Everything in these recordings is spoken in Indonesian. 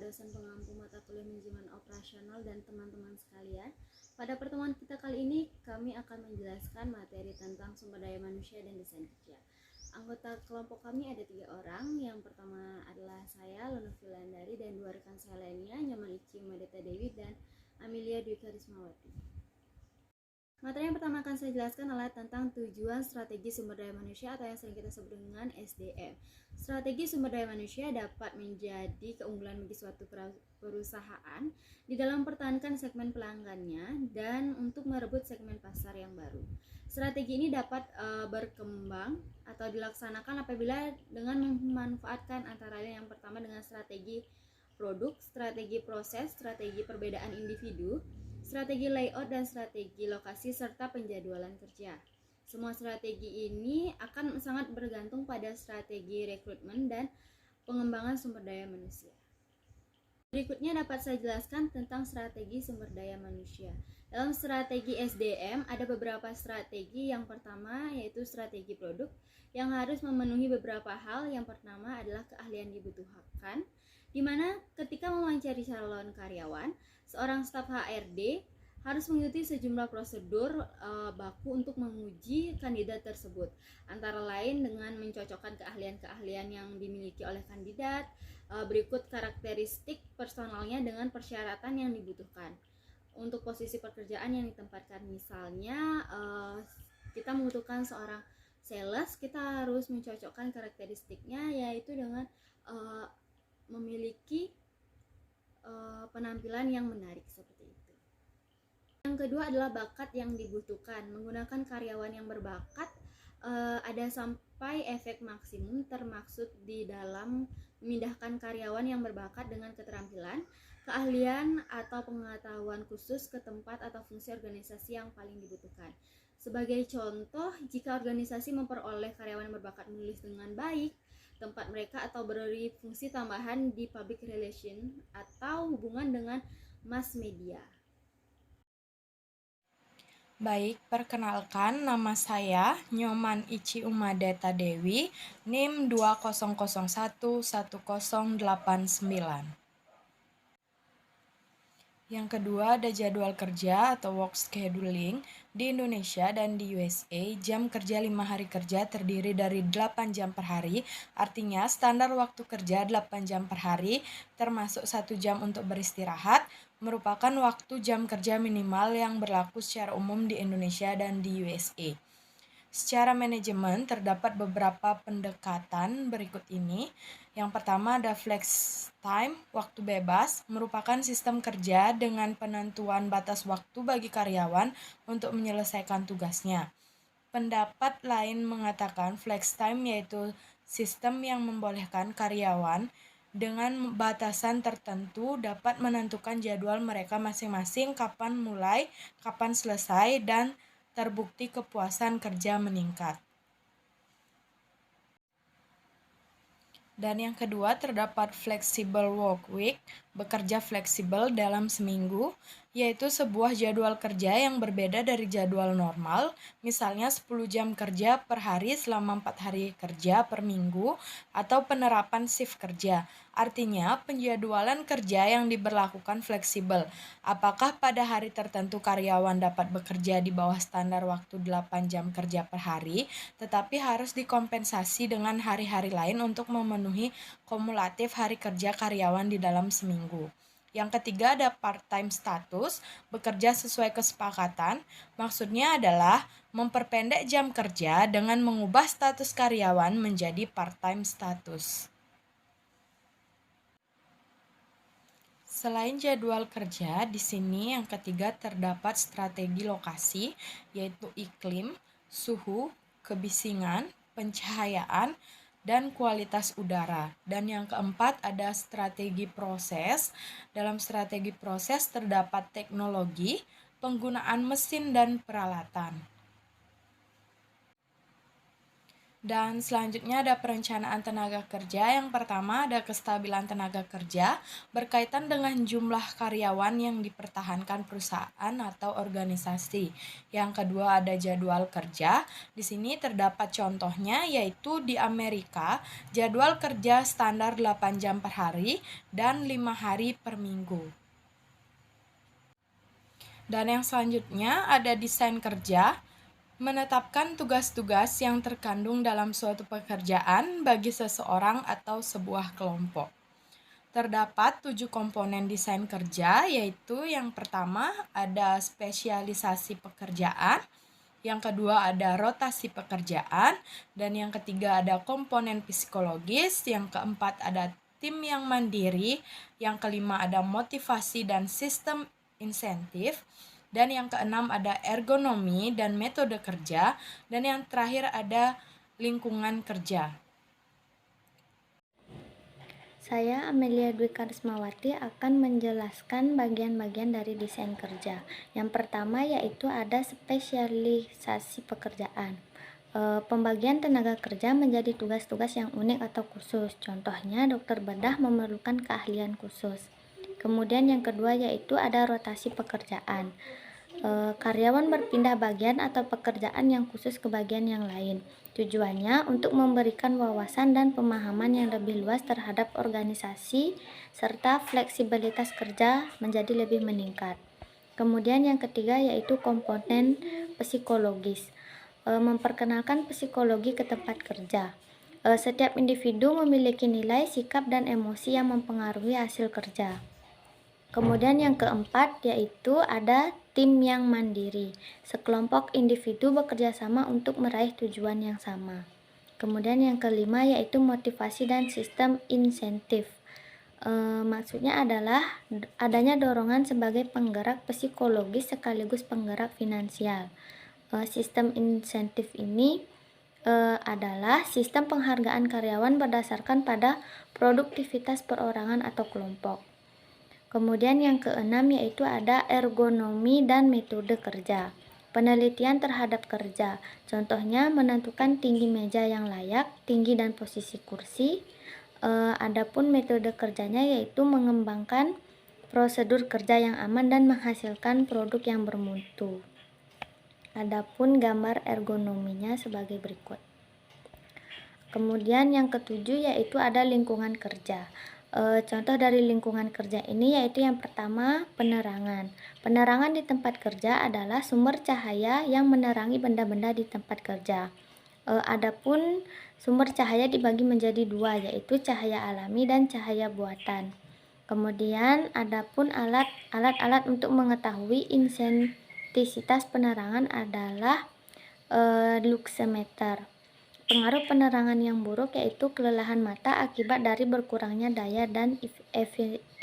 dosen pengampu mata kuliah manajemen operasional dan teman-teman sekalian. Pada pertemuan kita kali ini, kami akan menjelaskan materi tentang sumber daya manusia dan desain kerja. Anggota kelompok kami ada 3 orang. Yang pertama adalah saya, Luna Filandari, dan 2 rekan saya lainnya, Nyoman Ici Umadeta Dewi dan Amelia Dwi Karismawati. Materi yang pertama akan saya jelaskan adalah tentang tujuan strategi sumber daya manusia atau yang sering kita sebut dengan SDM. Strategi sumber daya manusia dapat menjadi keunggulan bagi suatu perusahaan di dalam mempertahankan segmen pelanggannya dan untuk merebut segmen pasar yang baru. Strategi ini dapat berkembang atau dilaksanakan apabila dengan memanfaatkan antara lain yang pertama dengan strategi produk, strategi proses, strategi perbedaan individu, strategi layout dan strategi lokasi serta penjadwalan kerja. Semua strategi ini akan sangat bergantung pada strategi rekrutmen dan pengembangan sumber daya manusia. Berikutnya dapat saya jelaskan tentang strategi sumber daya manusia. Dalam strategi SDM ada beberapa strategi. Yang pertama yaitu strategi produk yang harus memenuhi beberapa hal. Yang pertama adalah keahlian dibutuhkan, di mana ketika mewawancari calon karyawan, seorang staf HRD harus mengikuti sejumlah prosedur baku untuk menguji kandidat tersebut, antara lain dengan mencocokkan keahlian-keahlian yang dimiliki oleh kandidat. Berikut karakteristik personalnya dengan persyaratan yang dibutuhkan untuk posisi pekerjaan yang ditempatkan. Misalnya kita membutuhkan seorang sales, kita harus mencocokkan karakteristiknya yaitu dengan memiliki penampilan yang menarik seperti itu. Yang kedua adalah bakat yang dibutuhkan. Menggunakan karyawan yang berbakat ada sampai efek maksimum, termaksud di dalam memindahkan karyawan yang berbakat dengan keterampilan, keahlian atau pengetahuan khusus ke tempat atau fungsi organisasi yang paling dibutuhkan. Sebagai contoh, jika organisasi memperoleh karyawan yang berbakat menulis dengan baik, tempat mereka atau beri fungsi tambahan di public relation atau hubungan dengan mass media. Baik, perkenalkan nama saya Nyoman Ici Umadeta Dewi, NIM 20011089. Yang kedua ada jadwal kerja atau work scheduling. Di Indonesia dan di USA, jam kerja 5 hari kerja terdiri dari 8 jam per hari, artinya standar waktu kerja 8 jam per hari, termasuk 1 jam untuk beristirahat, merupakan waktu jam kerja minimal yang berlaku secara umum di Indonesia dan di USA. Secara manajemen terdapat beberapa pendekatan berikut ini. Yang pertama ada flex time, waktu bebas, merupakan sistem kerja dengan penentuan batas waktu bagi karyawan untuk menyelesaikan tugasnya. Pendapat lain mengatakan flex time yaitu sistem yang membolehkan karyawan dengan batasan tertentu dapat menentukan jadwal mereka masing-masing, kapan mulai, kapan selesai, dan terbukti kepuasan kerja meningkat. Dan yang kedua terdapat flexible work week, bekerja fleksibel dalam seminggu, yaitu sebuah jadwal kerja yang berbeda dari jadwal normal, misalnya 10 jam kerja per hari selama 4 hari kerja per minggu, atau penerapan shift kerja. Artinya, penjadwalan kerja yang diberlakukan fleksibel. Apakah pada hari tertentu karyawan dapat bekerja di bawah standar waktu 8 jam kerja per hari, tetapi harus dikompensasi dengan hari-hari lain untuk memenuhi kumulatif hari kerja karyawan di dalam seminggu. Yang ketiga ada part-time status, bekerja sesuai kesepakatan. Maksudnya adalah memperpendek jam kerja dengan mengubah status karyawan menjadi part-time status. Selain jadwal kerja, di sini yang ketiga terdapat strategi lokasi, yaitu iklim, suhu, kebisingan, pencahayaan, dan kualitas udara. Dan yang keempat ada strategi proses. Dalam strategi proses terdapat teknologi, penggunaan mesin dan peralatan. Dan selanjutnya ada perencanaan tenaga kerja. Yang pertama ada kestabilan tenaga kerja berkaitan dengan jumlah karyawan yang dipertahankan perusahaan atau organisasi. Yang kedua ada jadwal kerja. Di sini terdapat contohnya yaitu di Amerika jadwal kerja standar 8 jam per hari dan 5 hari per minggu. Dan yang selanjutnya ada desain kerja. Menetapkan tugas-tugas yang terkandung dalam suatu pekerjaan bagi seseorang atau sebuah kelompok. Terdapat 7 komponen desain kerja, yaitu yang pertama ada spesialisasi pekerjaan, yang kedua ada rotasi pekerjaan, dan yang ketiga ada komponen psikologis, yang keempat ada tim yang mandiri, yang kelima ada motivasi dan sistem insentif, dan yang keenam ada ergonomi dan metode kerja, dan yang terakhir ada lingkungan kerja. Saya Amelia Dwi Karismawati akan menjelaskan bagian-bagian dari desain kerja. Yang pertama yaitu ada spesialisasi pekerjaan. Pembagian tenaga kerja menjadi tugas-tugas yang unik atau khusus. Contohnya dokter bedah memerlukan keahlian khusus. Kemudian yang kedua yaitu ada rotasi pekerjaan. Karyawan berpindah bagian atau pekerjaan yang khusus ke bagian yang lain. Tujuannya untuk memberikan wawasan dan pemahaman yang lebih luas terhadap organisasi serta fleksibilitas kerja menjadi lebih meningkat. Kemudian yang ketiga yaitu komponen psikologis. Memperkenalkan psikologi ke tempat kerja. Setiap individu memiliki nilai, sikap, dan emosi yang mempengaruhi hasil kerja. Kemudian yang keempat yaitu ada tim yang mandiri. Sekelompok individu bekerja sama untuk meraih tujuan yang sama. Kemudian yang kelima yaitu motivasi dan sistem insentif. Maksudnya adalah adanya dorongan sebagai penggerak psikologis sekaligus penggerak finansial. Sistem insentif ini adalah sistem penghargaan karyawan berdasarkan pada produktivitas perorangan atau kelompok. Kemudian yang keenam yaitu ada ergonomi dan metode kerja. Penelitian terhadap kerja, contohnya menentukan tinggi meja yang layak, tinggi dan posisi kursi. Adapun metode kerjanya yaitu mengembangkan prosedur kerja yang aman dan menghasilkan produk yang bermutu. Adapun gambar ergonominya sebagai berikut. Kemudian yang ketujuh yaitu ada lingkungan kerja. Contoh dari lingkungan kerja ini yaitu yang pertama penerangan. Penerangan di tempat kerja adalah sumber cahaya yang menerangi benda-benda di tempat kerja. Adapun sumber cahaya dibagi menjadi dua yaitu cahaya alami dan cahaya buatan. Kemudian adapun alat-alat untuk mengetahui intensitas penerangan adalah luxmeter. Pengaruh penerangan yang buruk yaitu kelelahan mata akibat dari berkurangnya daya dan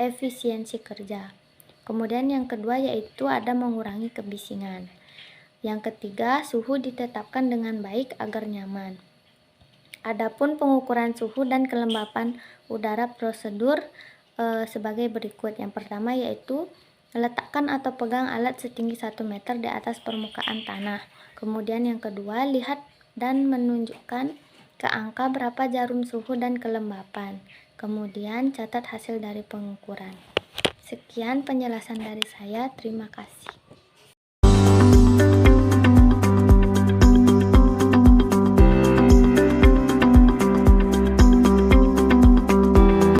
efisiensi kerja. Kemudian yang kedua yaitu ada mengurangi kebisingan. Yang ketiga, suhu ditetapkan dengan baik agar nyaman. Adapun pengukuran suhu dan kelembapan udara prosedur sebagai berikut. Yang pertama yaitu letakkan atau pegang alat setinggi 1 meter di atas permukaan tanah. Kemudian yang kedua, lihat dan menunjukkan ke angka berapa jarum suhu dan kelembapan. Kemudian catat hasil dari pengukuran. Sekian penjelasan dari saya. Terima kasih.